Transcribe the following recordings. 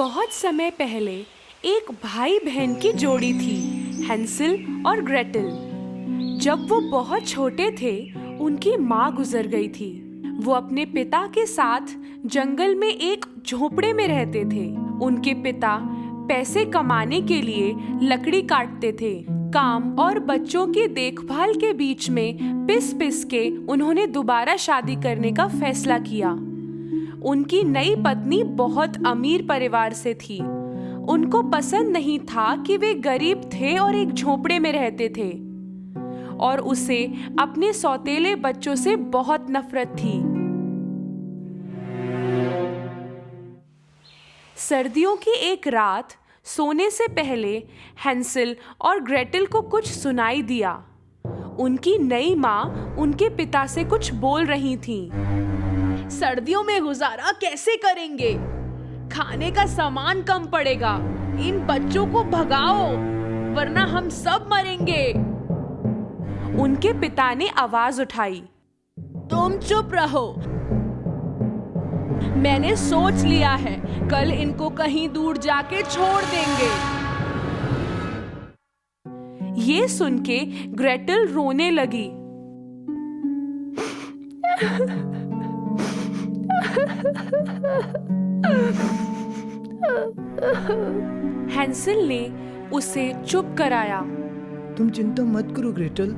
बहुत समय पहले एक भाई बहन की जोड़ी थी, हैंसल और ग्रेटल। जब वो बहुत छोटे थे, उनकी माँ गुजर गई थी। वो अपने पिता के साथ जंगल में एक झोपड़े में रहते थे। उनके पिता पैसे कमाने के लिए लकड़ी काटते थे। काम और बच्चों की देखभाल के बीच में पिस पिस के उन्होंने दोबारा शादी करने का फैसला किया। उनकी नई पत्नी बहुत अमीर परिवार से थी। उनको पसंद नहीं था कि वे गरीब थे और एक झोपड़े में रहते थे, और उसे अपने सौतेले बच्चों से बहुत नफरत थी। सर्दियों की एक रात सोने से पहले हैंसल और ग्रेटल को कुछ सुनाई दिया। उनकी नई माँ उनके पिता से कुछ बोल रही थी। सर्दियों में गुजारा कैसे करेंगे? खाने का सामान कम पड़ेगा। इन बच्चों को भगाओ, वरना हम सब मरेंगे। उनके पिता ने आवाज उठाई, तुम चुप रहो। मैंने सोच लिया है, कल इनको कहीं दूर जाके छोड़ देंगे। ये सुन के ग्रेटल रोने लगी। हैंसल ने उसे चुप कराया। तुम चिंता मत करो ग्रेटल,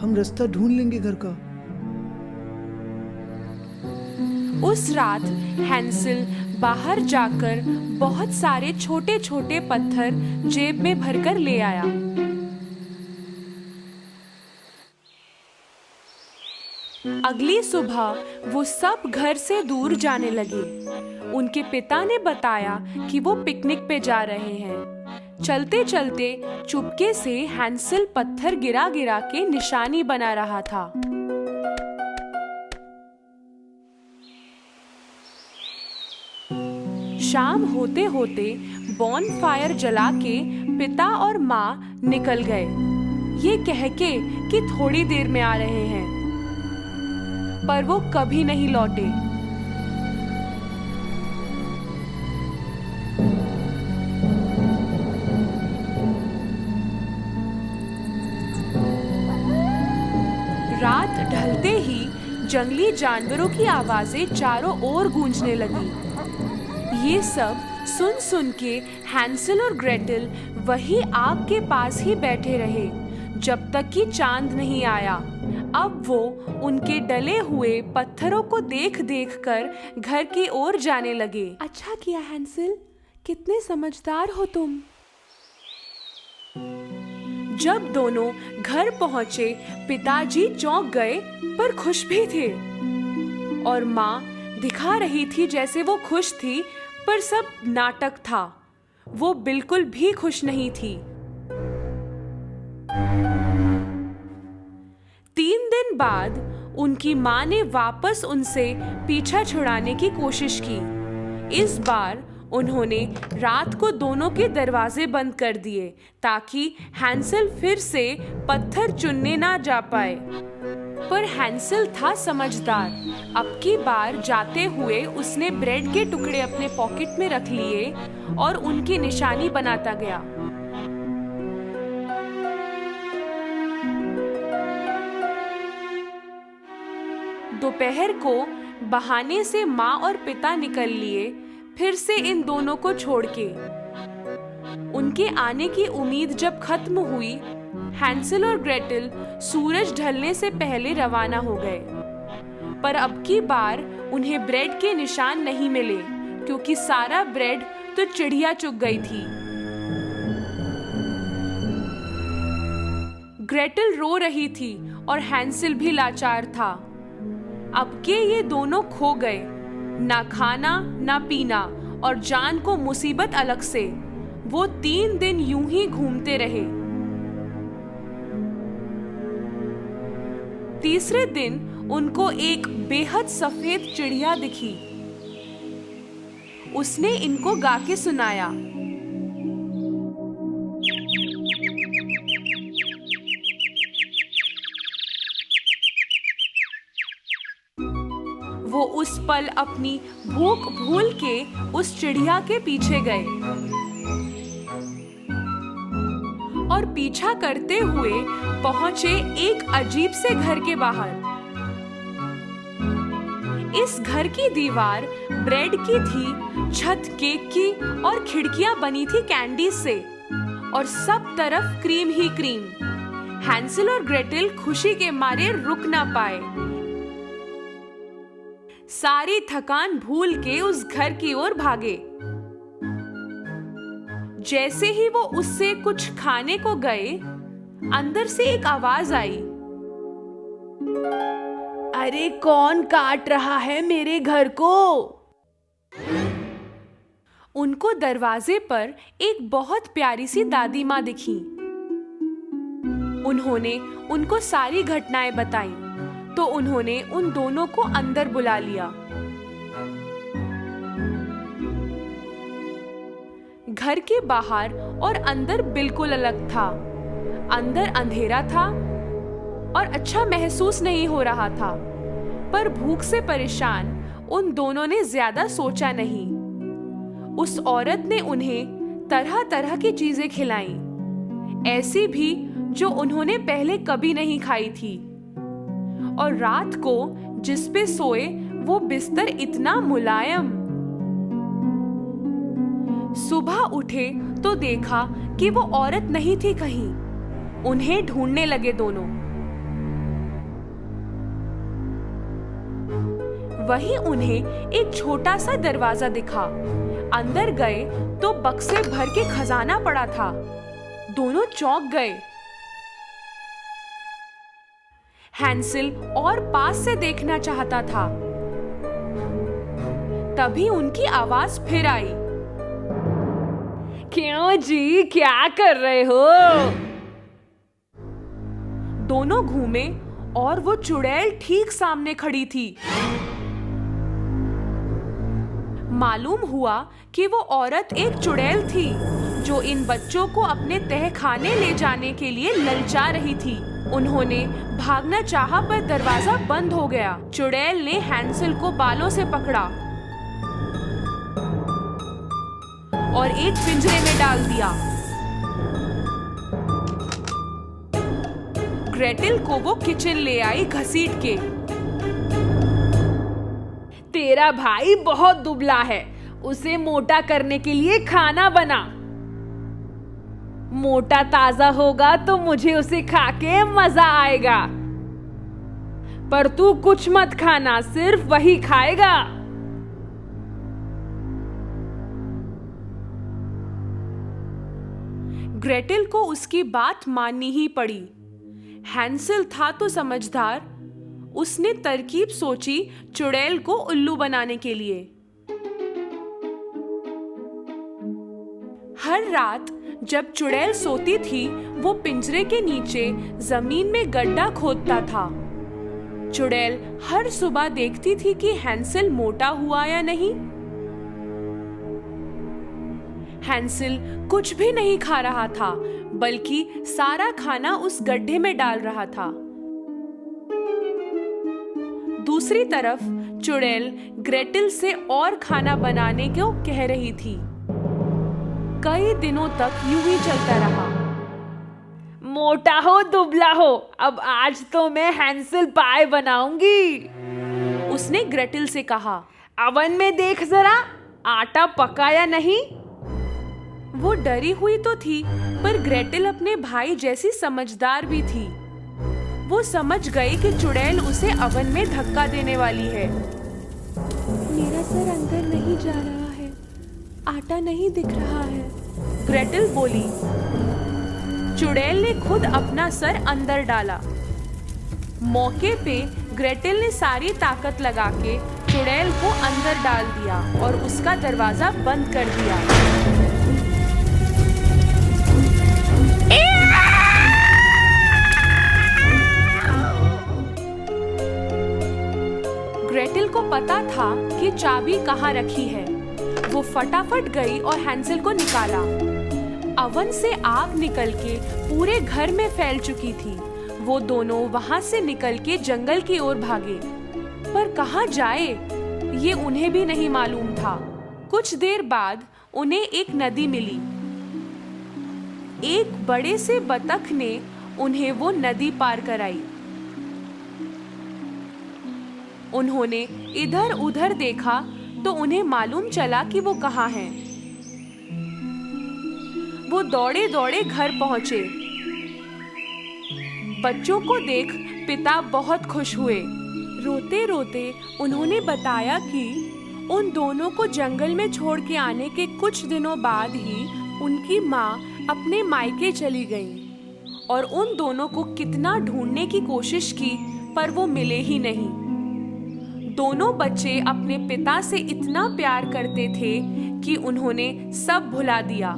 हम रास्ता ढूंढ लेंगे घर का। उस रात हैंसल बाहर जाकर बहुत सारे छोटे छोटे पत्थर जेब में भरकर ले आया। अगली सुबह वो सब घर से दूर जाने लगे। उनके पिता ने बताया कि वो पिकनिक पे जा रहे हैं। चलते चलते चुपके से हैंसल पत्थर गिरा गिरा के निशानी बना रहा था। शाम होते होते बॉनफायर जला के पिता और माँ निकल गए, ये कह के कि थोड़ी देर में आ रहे हैं, पर वो कभी नहीं लौटे। रात ढलते ही जंगली जानवरों की आवाजें चारों ओर गूंजने लगी। ये सब सुन सुन के हैंसल और ग्रेटल वही आग के पास ही बैठे रहे जब तक कि चांद नहीं आया। अब वो उनके डले हुए पत्थरों को देख देख कर घर की ओर जाने लगे। अच्छा किया हैंसल, कितने समझदार हो तुम। जब दोनों घर पहुंचे, पिताजी चौंक गए पर खुश भी थे, और माँ दिखा रही थी जैसे वो खुश थी, पर सब नाटक था। वो बिल्कुल भी खुश नहीं थी। 3 दिन बाद उनकी माँ ने वापस उनसे पीछा छुड़ाने की कोशिश की। इस बार उन्होंने रात को दोनों के दरवाजे बंद कर दिए ताकि हैंसल फिर से पत्थर चुनने ना जा पाए। पर हैंसल था समझदार। अब की बार जाते हुए उसने ब्रेड के टुकड़े अपने पॉकेट में रख लिए और उनकी निशानी बनाता गया। दोपहर को बहाने से माँ और पिता निकल लिए, फिर से इन दोनों को छोड़ के। उनके आने की उम्मीद जब खत्म हुई, हैंसल और ग्रेटल सूरज ढलने से पहले रवाना हो गए। पर अब की बार उन्हें ब्रेड के निशान नहीं मिले, क्योंकि सारा ब्रेड तो चिड़िया चुग गई थी। ग्रेटल रो रही थी और हैंसल भी लाचार था। अब के ये दोनों खो गए, ना खाना ना पीना, और जान को मुसीबत अलग से। वो 3 दिन यूं ही घूमते रहे। तीसरे दिन उनको एक बेहद सफेद चिड़िया दिखी। उसने इनको गा के सुनाया। वो उस पल अपनी भूख भूल के उस चिड़िया के पीछे गए और पीछा करते हुए पहुंचे एक अजीब से घर के बाहर। इस घर की दीवार ब्रेड की थी, छत केक की और खिड़कियां बनी थी कैंडी से और सब तरफ क्रीम ही क्रीम। हैंसेल और ग्रेटेल खुशी के मारे रुक ना पाए। सारी थकान भूल के उस घर की ओर भागे। जैसे ही वो उससे कुछ खाने को गए, अंदर से एक आवाज आई, अरे कौन काट रहा है मेरे घर को? उनको दरवाजे पर एक बहुत प्यारी सी दादी माँ दिखी। उन्होंने उनको सारी घटनाएं बताई तो उन्होंने उन दोनों को अंदर बुला लिया। घर के बाहर और अंदर बिल्कुल अलग था। अंदर अंधेरा था और अच्छा महसूस नहीं हो रहा था, पर भूख से परेशान उन दोनों ने ज्यादा सोचा नहीं। उस औरत ने उन्हें तरह तरह की चीजें खिलाईं, ऐसी भी जो उन्होंने पहले कभी नहीं खाई थी। और रात को जिस पे सोए वो बिस्तर इतना मुलायम। सुबह उठे तो देखा कि वो औरत नहीं थी कहीं। उन्हें ढूंढने लगे दोनों। वहीं उन्हें एक छोटा सा दरवाजा दिखा। अंदर गए तो बक्से भर के खजाना पड़ा था। दोनों चौंक गए। हैंसेल और पास से देखना चाहता था। तभी उनकी आवाज फिर आई, क्यों जी, क्या कर रहे हो? दोनों घूमे और वो चुड़ैल ठीक सामने खड़ी थी। मालूम हुआ कि वो औरत एक चुड़ैल थी जो इन बच्चों को अपने तहखाने ले जाने के लिए ललचा रही थी। उन्होंने भागना चाहा पर दरवाजा बंद हो गया। चुड़ैल ने हैंसेल को बालों से पकड़ा और एक पिंजरे में डाल दिया। ग्रेटेल को वो किचन ले आई घसीट के। तेरा भाई बहुत दुबला है, उसे मोटा करने के लिए खाना बना। मोटा ताजा होगा तो मुझे उसे खा के मजा आएगा। पर तू कुछ मत खाना, सिर्फ वही खाएगा। ग्रेटेल को उसकी बात माननी ही पड़ी। हैंसेल था तो समझदार। उसने तरकीब सोची चुड़ैल को उल्लू बनाने के लिए। हर रात जब चुड़ैल सोती थी, वो पिंजरे के नीचे जमीन में गड्ढा खोदता था। चुड़ैल हर सुबह देखती थी कि हैंसेल मोटा हुआ या नहीं। हैंसेल कुछ भी नहीं खा रहा था, बल्कि सारा खाना उस गड्ढे में डाल रहा था। दूसरी तरफ चुड़ैल ग्रेटेल से और खाना बनाने को कह रही थी। कई दिनों तक यूं ही चलता रहा। मोटा हो दुबला हो, अब आज तो मैं हैंसेल पाए बनाऊंगी, उसने ग्रेटेल से कहा। अवन में देख जरा, आटा पका या नहीं। वो डरी हुई तो थी, पर ग्रेटेल अपने भाई जैसी समझदार भी थी। वो समझ गई कि चुड़ैल उसे अवन में धक्का देने वाली है। मेरा सर अंदर नहीं जा रहा है, आटा नहीं दिख रहा है, ग्रेटेल बोली। चुड़ैल ने खुद अपना सर अंदर डाला। मौके पे ग्रेटेल ने सारी ताकत लगा के चुड़ैल को अंदर डाल दिया और उसका दरवाजा बंद कर दिया। ग्रेटेल को पता था कि चाबी कहाँ रखी है। वो फटाफट गई और हैंसेल को निकाला। अवन से आग निकल के पूरे घर में फैल चुकी थी। वो दोनों वहां से निकल के जंगल की ओर भागे। पर कहाँ जाए ये उन्हें भी नहीं मालूम था। कुछ देर बाद उन्हें एक नदी मिली। एक बड़े से बतख ने उन्हें वो नदी पार कराई। उन्होंने इधर उधर देखा तो उन्हें मालूम चला कि वो कहाँ हैं। वो दौड़े दौड़े घर पहुंचे। बच्चों को देख पिता बहुत खुश हुए। रोते रोते उन्होंने बताया कि उन दोनों को जंगल में छोड़ के आने के कुछ दिनों बाद ही उनकी माँ अपने मायके चली गई और उन दोनों को कितना ढूंढने की कोशिश की पर वो मिले ही नहीं। दोनों बच्चे अपने पिता से इतना प्यार करते थे कि उन्होंने सब भुला दिया।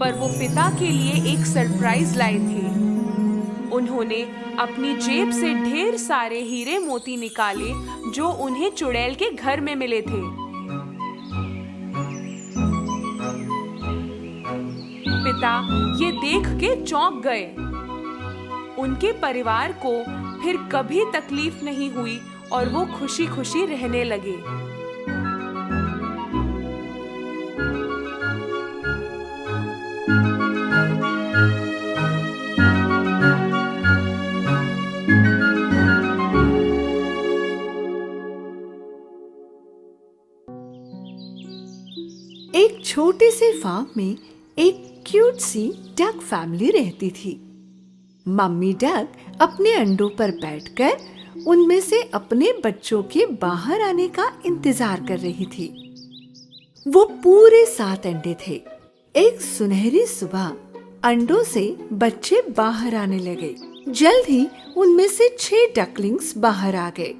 पर वो पिता के लिए एक सरप्राइज लाए थे। उन्होंने अपनी जेब से ढेर सारे हीरे मोती निकाले जो उन्हें चुड़ैल के घर में मिले थे। पिता ये देख के चौंक गए। उनके परिवार को फिर कभी तकलीफ नहीं हुई और वो खुशी खुशी रहने लगे। एक छोटे से फार्म में एक क्यूट सी डक फैमिली रहती थी। मम्मी डक अपने अंडों पर बैठकर उनमें से अपने बच्चों के बाहर आने का इंतजार कर रही थी। वो पूरे 7 अंडे थे। एक सुनहरी सुबह अंडों से बच्चे बाहर आने लगे। जल्द ही उनमें से 6 डकलिंग्स बाहर आ गए।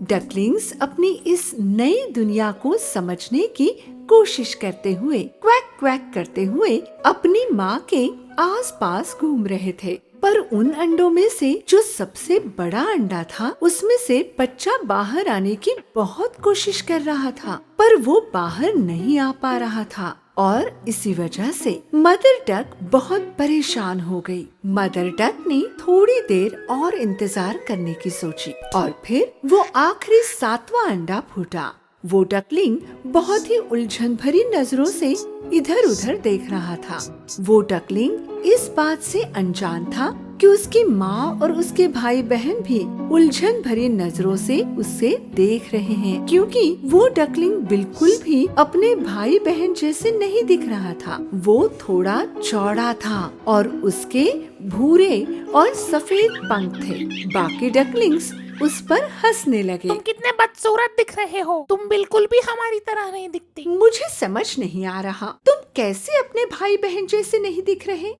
डकलिंग्स अपनी इस नई दुनिया को समझने की कोशिश करते हुए क्वैक क्वैक करते हुए अपनी माँ के आसपास घूम रहे थे। पर उन अंडों में से जो सबसे बड़ा अंडा था उसमें से बच्चा बाहर आने की बहुत कोशिश कर रहा था, पर वो बाहर नहीं आ पा रहा था और इसी वजह से मदर डक बहुत परेशान हो गई। मदर डक ने थोड़ी देर और इंतजार करने की सोची और फिर वो आखिरी 7वां अंडा फूटा। वो डकलिंग बहुत ही उलझन भरी नजरों से इधर उधर देख रहा था। वो डकलिंग इस बात से अनजान था कि उसकी माँ और उसके भाई बहन भी उलझन भरी नजरों से उसे देख रहे हैं, क्योंकि वो डकलिंग बिल्कुल भी अपने भाई बहन जैसे नहीं दिख रहा था। वो थोड़ा चौड़ा था और उसके भूरे और सफेद पंख थे। बाकी डकलिंग्स उस पर हंसने लगे। तुम कितने बदसूरत दिख रहे हो, तुम बिल्कुल भी हमारी तरह नहीं दिखती। मुझे समझ नहीं आ रहा तुम कैसे अपने भाई बहन जैसे नहीं दिख रहे।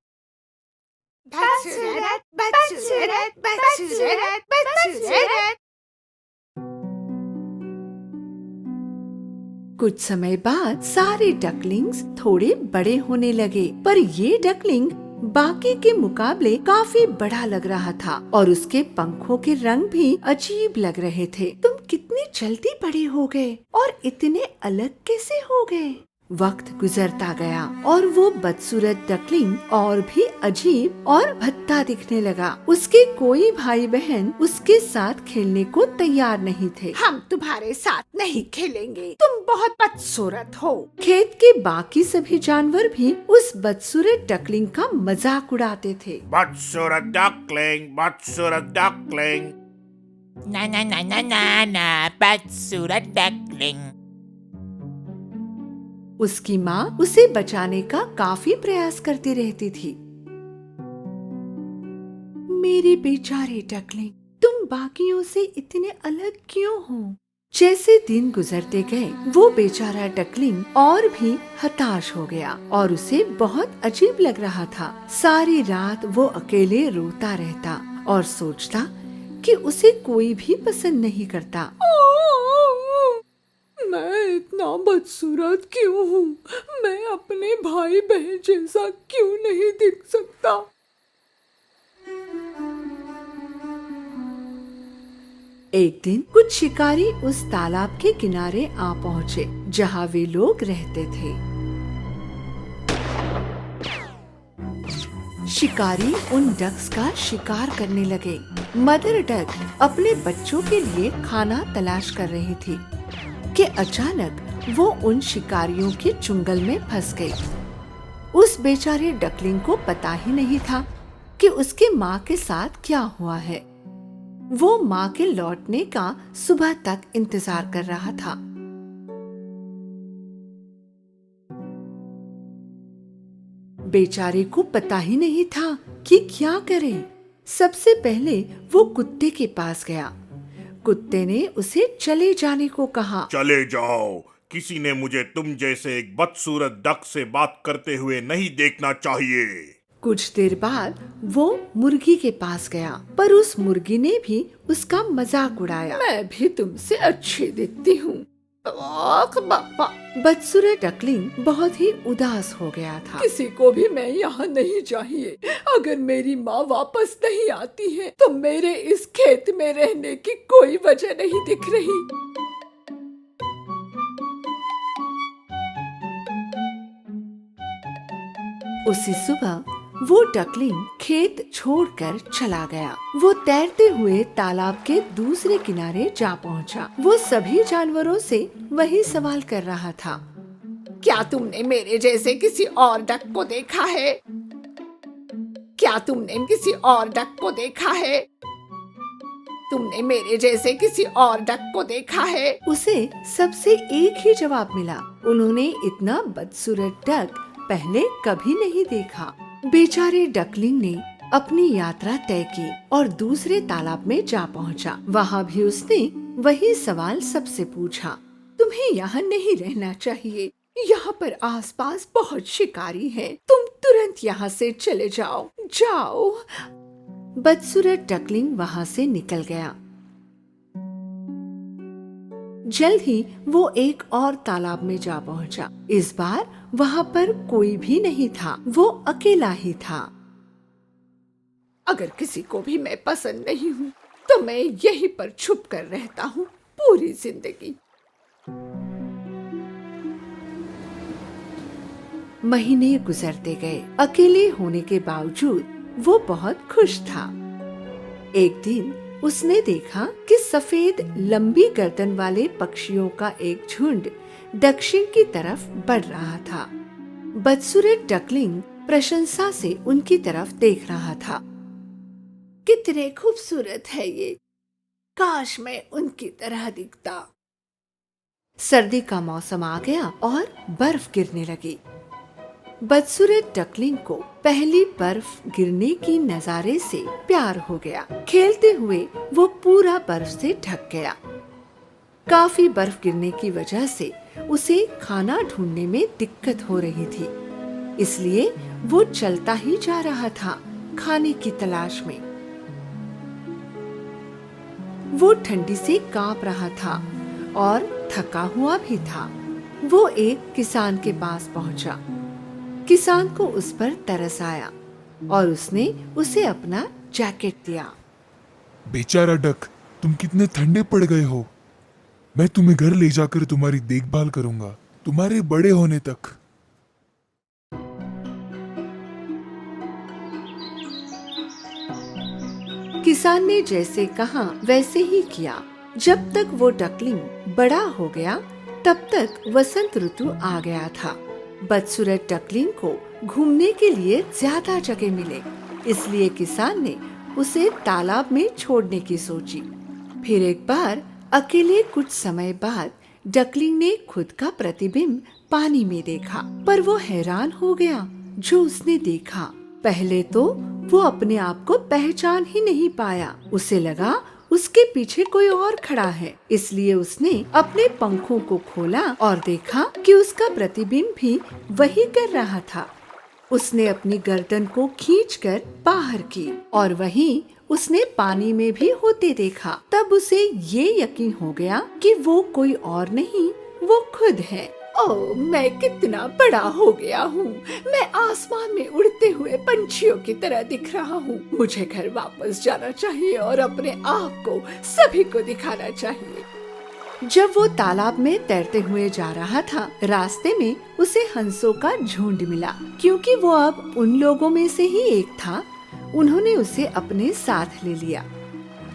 बदसूरत, बदसूरत, बदसूरत, बदसूरत। कुछ समय बाद सारे डकलिंग्स थोड़े बड़े होने लगे, पर ये डकलिंग बाकी के मुकाबले काफी बड़ा लग रहा था और उसके पंखों के रंग भी अजीब लग रहे थे। तुम कितनी जल्दी बड़े हो गए और इतने अलग कैसे हो गए? वक्त गुजरता गया और वो बदसूरत डकलिंग और भी अजीब और भद्दा दिखने लगा। उसके कोई भाई बहन उसके साथ खेलने को तैयार नहीं थे। हम तुम्हारे साथ नहीं खेलेंगे, तुम बहुत बदसूरत हो। खेत के बाकी सभी जानवर भी उस बदसूरत डकलिंग का मजाक उड़ाते थे। बदसूरत डकलिंग, बदसूरत डकलिंग। ना ना ना ना ना ना, बदसूरत डकलिंग। उसकी माँ उसे बचाने का काफी प्रयास करती रहती थी। मेरे बेचारे डकलिंग, तुम बाकियों से इतने अलग क्यों हो? जैसे दिन गुजरते गए वो बेचारा डकलिंग और भी हताश हो गया और उसे बहुत अजीब लग रहा था। सारी रात वो अकेले रोता रहता और सोचता कि उसे कोई भी पसंद नहीं करता। मैं इतना बदसूरत क्यों हूँ? मैं अपने भाई बहन जैसा क्यों नहीं दिख सकता? एक दिन कुछ शिकारी उस तालाब के किनारे आ पहुँचे जहाँ वे लोग रहते थे। शिकारी उन डक्स का शिकार करने लगे। मदर डक अपने बच्चों के लिए खाना तलाश कर रही थी कि अचानक वो उन शिकारियों के चुंगल में फंस गई। उस बेचारे डकलिंग को पता ही नहीं था कि उसके माँ के साथ क्या हुआ है। वो माँ के लौटने का सुबह तक इंतजार कर रहा था। बेचारे को पता ही नहीं था कि क्या करे। सबसे पहले वो कुत्ते के पास गया। कुत्ते ने उसे चले जाने को कहा। चले जाओ, किसी ने मुझे तुम जैसे एक बदसूरत डक से बात करते हुए नहीं देखना चाहिए। कुछ देर बाद वो मुर्गी के पास गया, पर उस मुर्गी ने भी उसका मजाक उड़ाया। मैं भी तुमसे अच्छी दिखती हूँ। आख बाबा, बदसूरत डकलिंग बहुत ही उदास हो गया था। किसी को भी मैं यहाँ नहीं चाहिए। अगर मेरी माँ वापस नहीं आती है तो मेरे इस खेत में रहने की कोई वजह नहीं दिख रही। उसी सुबह वो डकलिंग खेत छोड़कर चला गया। वो तैरते हुए तालाब के दूसरे किनारे जा पहुंचा। वो सभी जानवरों से वही सवाल कर रहा था। क्या तुमने मेरे जैसे किसी और डक को देखा है? क्या तुमने किसी और डक को देखा है? तुमने मेरे जैसे किसी और डक को देखा है? उसे सबसे एक ही जवाब मिला। उन्होंने इतना बदसूरत डक पहले कभी नहीं देखा। बेचारे डकलिंग ने अपनी यात्रा तय की और दूसरे तालाब में जा पहुंचा। वहाँ भी उसने वही सवाल सबसे पूछा। तुम्हें यहाँ नहीं रहना चाहिए। यहाँ पर आसपास बहुत शिकारी हैं। तुम तुरंत यहाँ से चले जाओ। जाओ। बदसूरत डकलिंग वहाँ से निकल गया। जल्द ही वो एक और तालाब में जा पहुंचा। इस बार वहाँ पर कोई भी नहीं था। वो अकेला ही था। अगर किसी को भी मैं पसंद नहीं हूँ तो मैं यहीं पर छुप कर रहता हूँ पूरी जिंदगी। महीने गुजरते गए। अकेले होने के बावजूद वो बहुत खुश था। एक दिन उसने देखा कि सफेद लंबी गर्दन वाले पक्षियों का एक झुंड दक्षिण की तरफ बढ़ रहा था। बदसूरत डकलिंग प्रशंसा से उनकी तरफ देख रहा था। कितने खूबसूरत है ये। काश मैं उनकी तरह दिखता। सर्दी का मौसम आ गया और बर्फ गिरने लगी। बदसूरत डकलिंग को पहली बर्फ गिरने की नजारे से प्यार हो गया। खेलते हुए वो पूरा बर्फ से ढक गया। काफी बर्फ गिरने की वजह से उसे खाना ढूंढने में दिक्कत हो रही थी, इसलिए वो चलता ही जा रहा था खाने की तलाश में। वो ठंडी से कांप रहा था और थका हुआ भी था। वो एक किसान के पास पहुंचा। किसान को उस पर तरस आया और उसने उसे अपना जैकेट दिया। बेचारा डक, तुम कितने ठंडे पड़ गए हो। मैं तुम्हें घर ले जाकर तुम्हारी देखभाल करूंगा, तुम्हारे बड़े होने तक। किसान ने जैसे कहा वैसे ही किया। जब तक वो डकलिंग बड़ा हो गया तब तक वसंत ऋतु आ गया था। बदसूरत डकलिंग को घूमने के लिए ज्यादा जगह मिले, इसलिए किसान ने उसे तालाब में छोड़ने की सोची। फिर एक बार अकेले कुछ समय बाद डकलिंग ने खुद का प्रतिबिंब पानी में देखा, पर वो हैरान हो गया जो उसने देखा। पहले तो वो अपने आप को पहचान ही नहीं पाया। उसे लगा उसके पीछे कोई और खड़ा है, इसलिए उसने अपने पंखों को खोला और देखा कि उसका प्रतिबिंब भी वही कर रहा था। उसने अपनी गर्दन को खींचकर बाहर की और वहीं उसने पानी में भी होते देखा। तब उसे ये यकीन हो गया कि वो कोई और नहीं, वो खुद है। ओह, मैं कितना बड़ा हो गया हूँ। मैं आसमान में उड़ते हुए पंछियों की तरह दिख रहा हूँ। मुझे घर वापस जाना चाहिए और अपने आप को सभी को दिखाना चाहिए। जब वो तालाब में तैरते हुए जा रहा था, रास्ते में उसे हंसों का झुंड मिला। क्योंकि वो अब उन लोगों में से ही एक था, उन्होंने उसे अपने साथ ले लिया।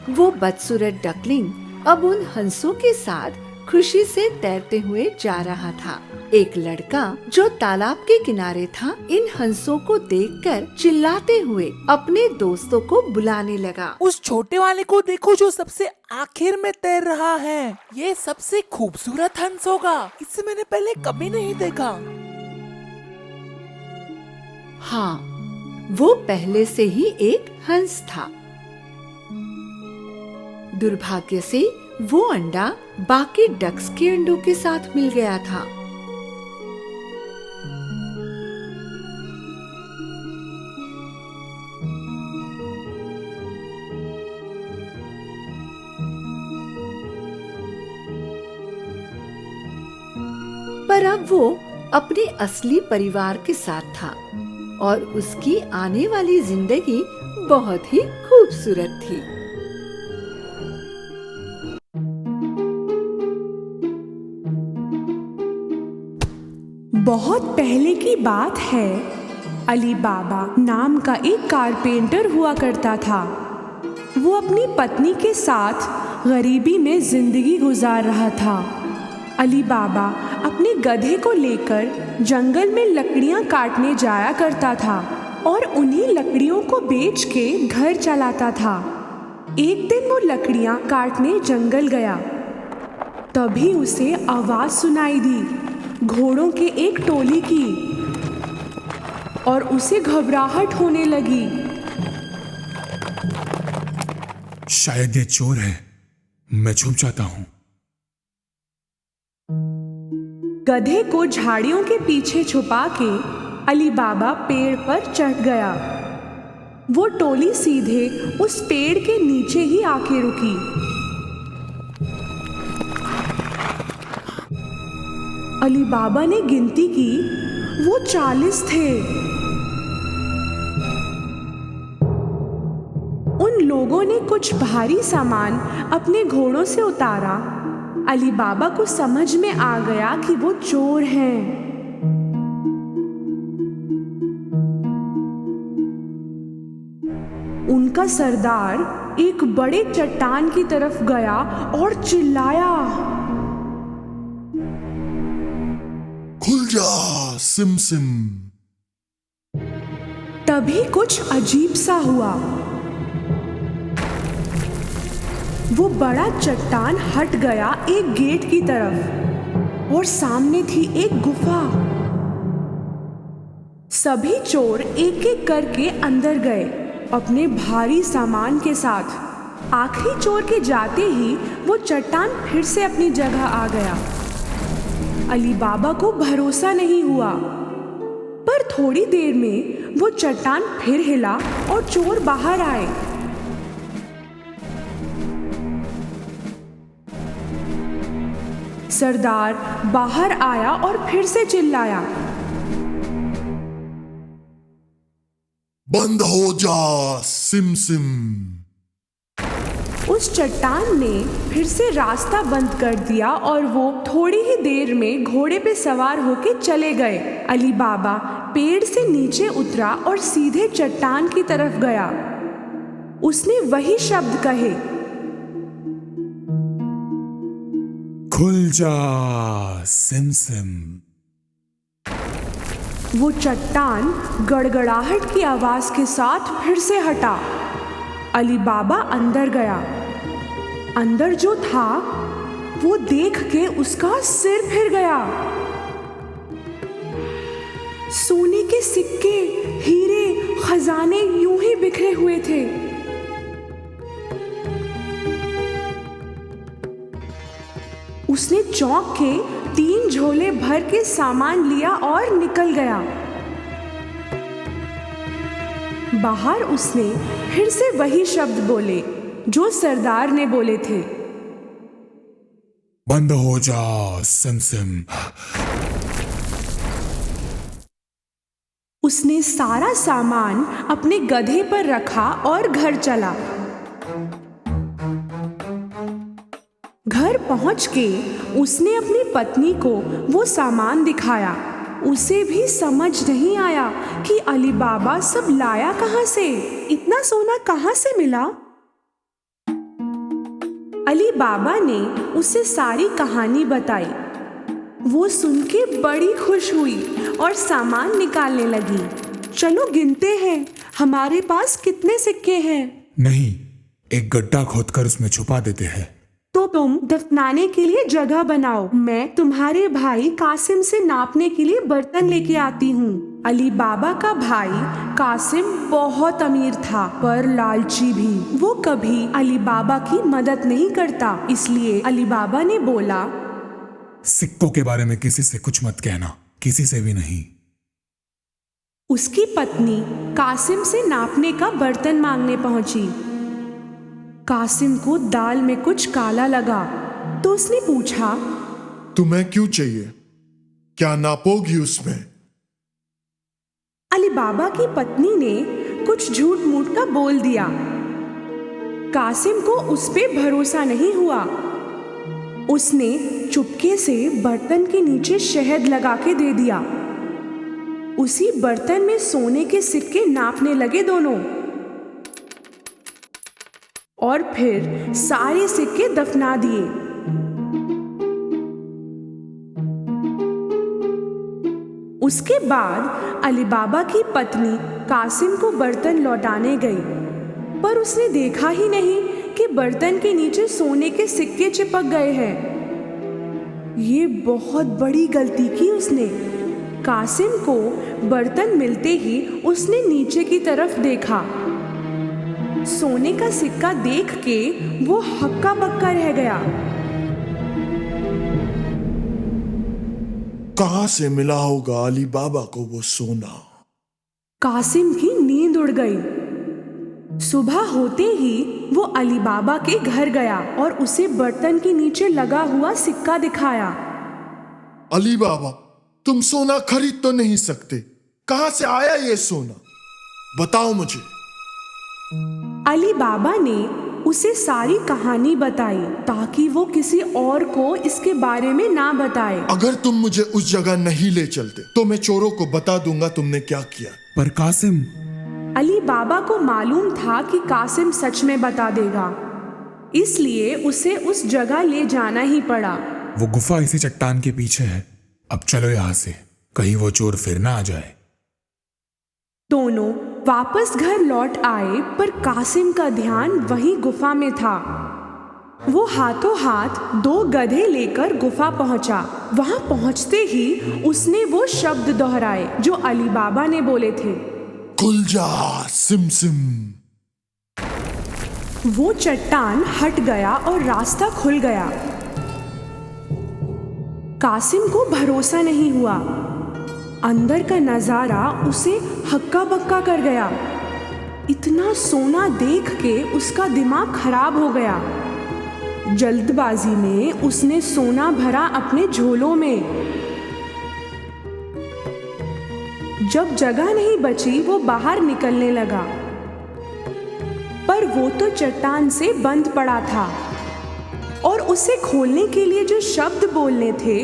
वो बदसूरत डकलिंग अब उन हंसों के साथ खुशी से तैरते हुए जा रहा था। एक लड़का जो तालाब के किनारे था, इन हंसों को देखकर चिल्लाते हुए अपने दोस्तों को बुलाने लगा। उस छोटे वाले को देखो जो सबसे आखिर में तैर रहा है। ये सबसे खूबसूरत हंस होगा, इसे मैंने पहले कभी नहीं देखा। हाँ, वो पहले से ही एक हंस था। दुर्भाग्य से वो अंडा बाकी डक्स के अंडों के साथ मिल गया था। पर अब वो अपने असली परिवार के साथ था और उसकी आने वाली जिंदगी बहुत ही खूबसूरत थी। बहुत पहले की बात है, अली बाबा नाम का एक कारपेंटर हुआ करता था। वो अपनी पत्नी के साथ गरीबी में जिंदगी गुजार रहा था। अली बाबा अपने गधे को लेकर जंगल में लकड़ियां काटने जाया करता था और उन्हीं लकड़ियों को बेच के घर चलाता था। एक दिन वो लकड़ियां काटने जंगल गया, तभी उसे आवाज सुनाई दी घोड़ों के एक टोली की, और उसे घबराहट होने लगी। शायद ये चोर है, मैं छुप जाता हूँ। गधे को झाड़ियों के पीछे छुपा के अली बाबा पेड़ पर चढ़ गया। वो टोली सीधे उस पेड़ के नीचे ही आके रुकी। अली बाबा ने गिनती की, वो 40 थे। उन लोगों ने कुछ भारी सामान अपने घोड़ों से उतारा। अली बाबा को समझ में आ गया कि वो चोर हैं। उनका सरदार एक बड़े चट्टान की तरफ गया और चिल्लाया, खुल जा सिम सिम। तभी कुछ अजीब सा हुआ। वो बड़ा चट्टान हट गया एक गेट की तरफ और सामने थी एक गुफा। सभी चोर एक एक करके अंदर गए अपने भारी सामान के साथ। आखिरी चोर के जाते ही वो चट्टान फिर से अपनी जगह आ गया। अली बाबा को भरोसा नहीं हुआ, पर थोड़ी देर में वो चट्टान फिर हिला और चोर बाहर आए। सरदार बाहर आया और फिर से चिल्लाया, बंद हो जा सिम सिम। उस चट्टान ने फिर से रास्ता बंद कर दिया और वो थोड़ी ही देर में घोड़े पे सवार होके चले गए। अली बाबा पेड़ से नीचे उतरा और सीधे चट्टान की तरफ गया। उसने वही शब्द कहे, खुल जा सिम सिम। वो चट्टान गड़गड़ाहट की आवाज के साथ फिर से हटा। अली बाबा अंदर गया। अंदर जो था वो देख के उसका सिर फिर गया। सोने के सिक्के, हीरे, खजाने यूं ही बिखरे हुए थे। उसने चौंक के 3 झोले भर के सामान लिया और निकल गया। बाहर उसने फिर से वही शब्द बोले जो सरदार ने बोले थे, बंद हो जा सिम सिम। उसने सारा सामान अपने गधे पर रखा और घर चला। घर पहुंच के उसने अपनी पत्नी को वो सामान दिखाया। उसे भी समझ नहीं आया कि अली बाबा सब लाया कहाँ से, इतना सोना कहाँ से मिला। अली बाबा ने उसे सारी कहानी बताई। वो सुन के बड़ी खुश हुई और सामान निकालने लगी। चलो गिनते हैं, हमारे पास कितने सिक्के हैं। नहीं, एक गड्ढा खोदकर उसमें छुपा देते हैं। तो तुम दफनाने के लिए जगह बनाओ, मैं तुम्हारे भाई कासिम से नापने के लिए बर्तन लेके आती हूँ। अली बाबा का भाई कासिम बहुत अमीर था पर लालची भी। वो कभी अली बाबा की मदद नहीं करता, इसलिए अली बाबा ने बोला, सिक्कों के बारे में किसी से कुछ मत कहना, किसी से भी नहीं। उसकी पत्नी कासिम से नापने का बर्तन मांगने पहुंची। कासिम को दाल में कुछ काला लगा तो उसने पूछा, तुम्हें क्यों चाहिए? क्या नापोगी उसमें? अली बाबा की पत्नी ने कुछ झूठ मूठ का बोल दिया। कासिम को उस पे भरोसा नहीं हुआ। उसने चुपके से बर्तन के नीचे शहद लगा के दे दिया। उसी बर्तन में सोने के सिक्के नापने लगे दोनों, और फिर सारे सिक्के दफना दिए। उसके बाद अली बाबा की पत्नी कासिम को बर्तन लौटाने गई, पर उसने देखा ही नहीं कि बर्तन के नीचे सोने के सिक्के चिपक गए हैं। ये बहुत बड़ी गलती की उसने। कासिम को बर्तन मिलते ही उसने नीचे की तरफ देखा। सोने का सिक्का देख के वो हक्का बक्का रह गया। कहाँ से मिला होगा अली बाबा को वो सोना? कासिम की नींद उड़ गई। सुबह होते ही वो अली बाबा के घर गया और उसे बर्तन के नीचे लगा हुआ सिक्का दिखाया। अली बाबा, तुम सोना खरीद तो नहीं सकते, कहाँ से आया ये सोना? बताओ मुझे। अली बाबा ने उसे सारी कहानी बताई ताकि वो किसी और को इसके बारे में ना बताए। अगर तुम मुझे उस जगह नहीं ले चलते तो मैं चोरों को बता दूंगा तुमने क्या किया। पर कासिम, अली बाबा को मालूम था कि कासिम सच में बता देगा, इसलिए उसे उस जगह ले जाना ही पड़ा। वो गुफा इसी चट्टान के पीछे है। अब चलो यहाँ से, कहीं वो चोर फिर ना आ जाए। दोनों वापस घर लौट आए, पर कासिम का ध्यान वहीं गुफा में था। वो हाथों हाथ 2 गधे लेकर गुफा पहुंचा। वहां पहुंचते ही उसने वो शब्द दोहराए जो अली बाबा ने बोले थे, खुल जा सिम सिम। वो चट्टान हट गया और रास्ता खुल गया। कासिम को भरोसा नहीं हुआ। अंदर का नजारा उसे हक्का बक्का कर गया। इतना सोना देख के उसका दिमाग खराब हो गया। जल्दबाजी में उसने सोना भरा अपने झोलों में। जब जगह नहीं बची वो बाहर निकलने लगा, पर वो तो चट्टान से बंद पड़ा था और उसे खोलने के लिए जो शब्द बोलने थे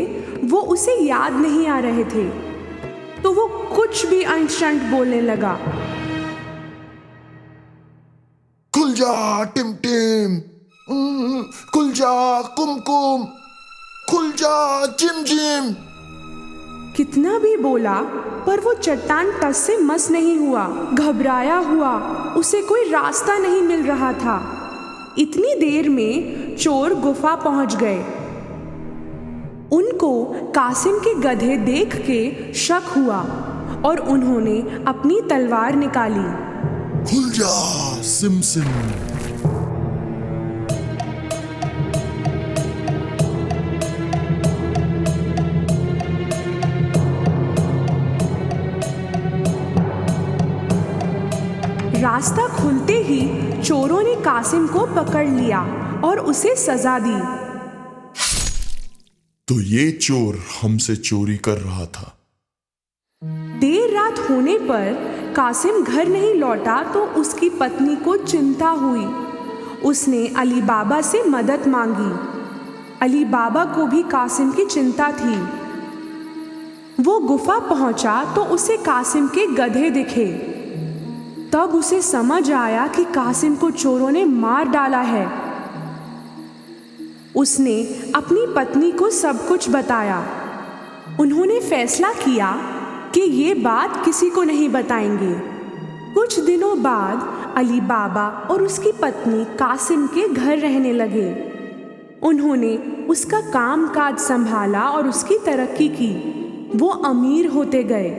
वो उसे याद नहीं आ रहे थे, तो वो कुछ भी अनशंट बोलने लगा। खुल जा टिम टिम, खुल जा कुमकुम, खुल जा जिम जिम। कितना भी बोला पर वो चट्टान टस से मस नहीं हुआ। घबराया हुआ, उसे कोई रास्ता नहीं मिल रहा था। इतनी देर में चोर गुफा पहुंच गए। उनको कासिम के गधे देख के शक हुआ और उन्होंने अपनी तलवार निकाली। खुल जा सिम सिम। रास्ता खुलते ही चोरों ने कासिम को पकड़ लिया और उसे सजा दी। तो ये चोर हमसे चोरी कर रहा था। देर रात होने पर कासिम घर नहीं लौटा तो उसकी पत्नी को चिंता हुई। उसने अली बाबा से मदद मांगी। अली बाबा को भी कासिम की चिंता थी। वो गुफा पहुंचा तो उसे कासिम के गधे दिखे। तब उसे समझ आया कि कासिम को चोरों ने मार डाला है। उसने अपनी पत्नी को सब कुछ बताया। उन्होंने फैसला किया कि ये बात किसी को नहीं बताएंगे। कुछ दिनों बाद अली बाबा और उसकी पत्नी कासिम के घर रहने लगे। उन्होंने उसका कामकाज संभाला और उसकी तरक्की की। वो अमीर होते गए।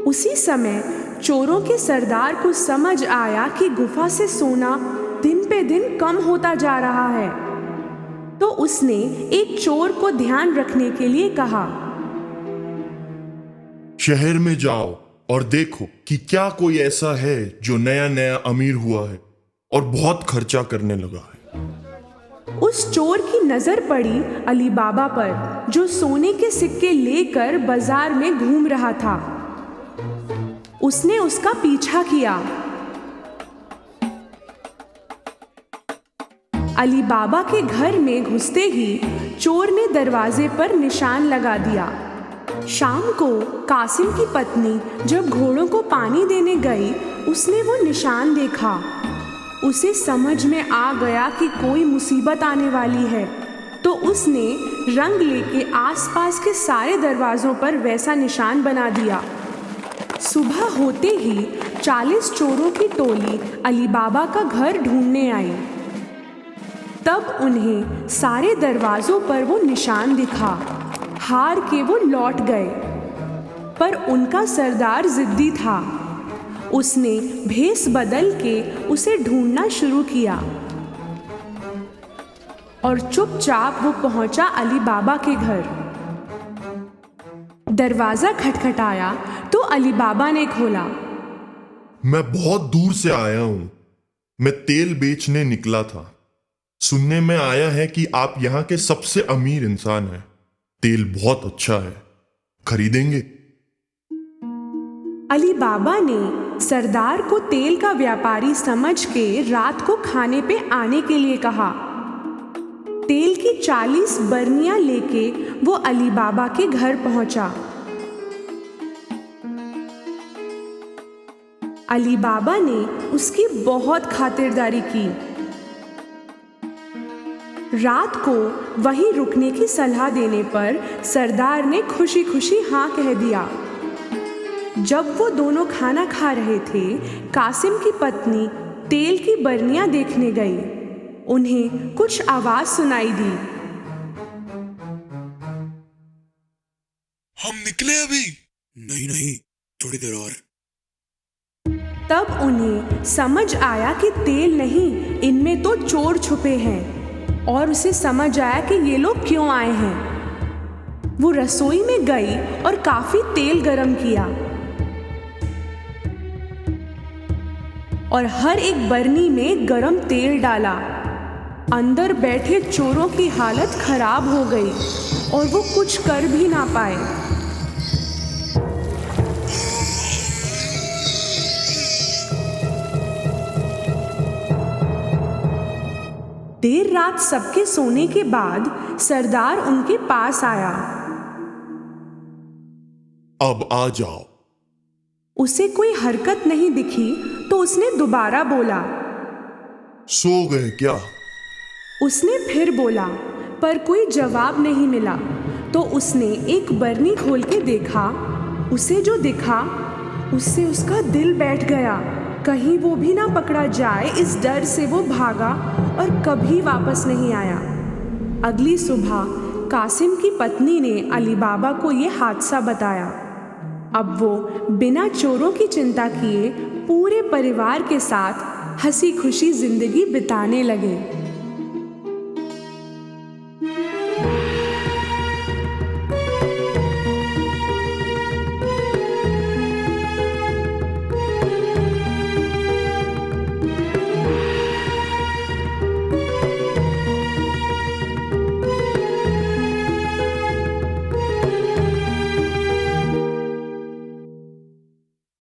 उसी समय चोरों के सरदार को समझ आया कि गुफा से सोना दिन पे दिन कम होता जा रहा है। तो उसने एक चोर को ध्यान रखने के लिए कहा, शहर में जाओ और देखो कि क्या कोई ऐसा है जो नया नया अमीर हुआ है और बहुत खर्चा करने लगा है। उस चोर की नजर पड़ी अली बाबा पर, जो सोने के सिक्के लेकर बाजार में घूम रहा था। उसने उसका पीछा किया। अली बाबा के घर में घुसते ही चोर ने दरवाजे पर निशान लगा दिया। शाम को कासिम की पत्नी जब घोड़ों को पानी देने गई, उसने वो निशान देखा। उसे समझ में आ गया कि कोई मुसीबत आने वाली है। तो उसने रंग लेके आसपास के सारे दरवाजों पर वैसा निशान बना दिया। सुबह होते ही 40 चोरों की टोली अली बाबा का घर ढूंढने आई। तब उन्हें सारे दरवाजों पर वो निशान दिखा। हार के वो लौट गए, पर उनका सरदार जिद्दी था। उसने भेष बदल के उसे ढूंढना शुरू किया और चुपचाप वो पहुंचा अली बाबा के घर। दरवाजा खटखटाया तो अली बाबा ने खोला। मैं बहुत दूर से आया हूं। मैं तेल बेचने निकला था। सुनने में आया है कि आप यहाँ के सबसे अमीर इंसान हैं। तेल बहुत अच्छा है, खरीदेंगे? अली बाबा ने सरदार को तेल का व्यापारी समझ के रात को खाने पे आने के लिए कहा। तेल की 40 बरनियां लेके वो अली बाबा के घर पहुंचा। अली बाबा ने उसकी बहुत खातिरदारी की। रात को वहीं रुकने की सलाह देने पर सरदार ने खुशी खुशी हाँ कह दिया। जब वो दोनों खाना खा रहे थे, कासिम की पत्नी तेल की बरनियां देखने गई। उन्हें कुछ आवाज सुनाई दी। हम निकले अभी? नहीं, थोड़ी देर और। तब उन्हें समझ आया कि तेल नहीं, इनमें तो चोर छुपे हैं। और उसे समझ आया कि ये लोग क्यों आए हैं। वो रसोई में गई और काफी तेल गरम किया और हर एक बरनी में गरम तेल डाला। अंदर बैठे चोरों की हालत खराब हो गई और वो कुछ कर भी ना पाए। देर रात सबके सोने के बाद सरदार उनके पास आया। अब आ जाओ। उसे कोई हरकत नहीं दिखी तो उसने दोबारा बोला। सो गए क्या? उसने फिर बोला, पर कोई जवाब नहीं मिला। तो उसने एक बरनी खोल के देखा। उसे जो दिखा उससे उसका दिल बैठ गया। कहीं वो भी ना पकड़ा जाए, इस डर से वो भागा और कभी वापस नहीं आया। अगली सुबह कासिम की पत्नी ने अली बाबा को ये हादसा बताया। अब वो बिना चोरों की चिंता किए पूरे परिवार के साथ हंसी खुशी जिंदगी बिताने लगे।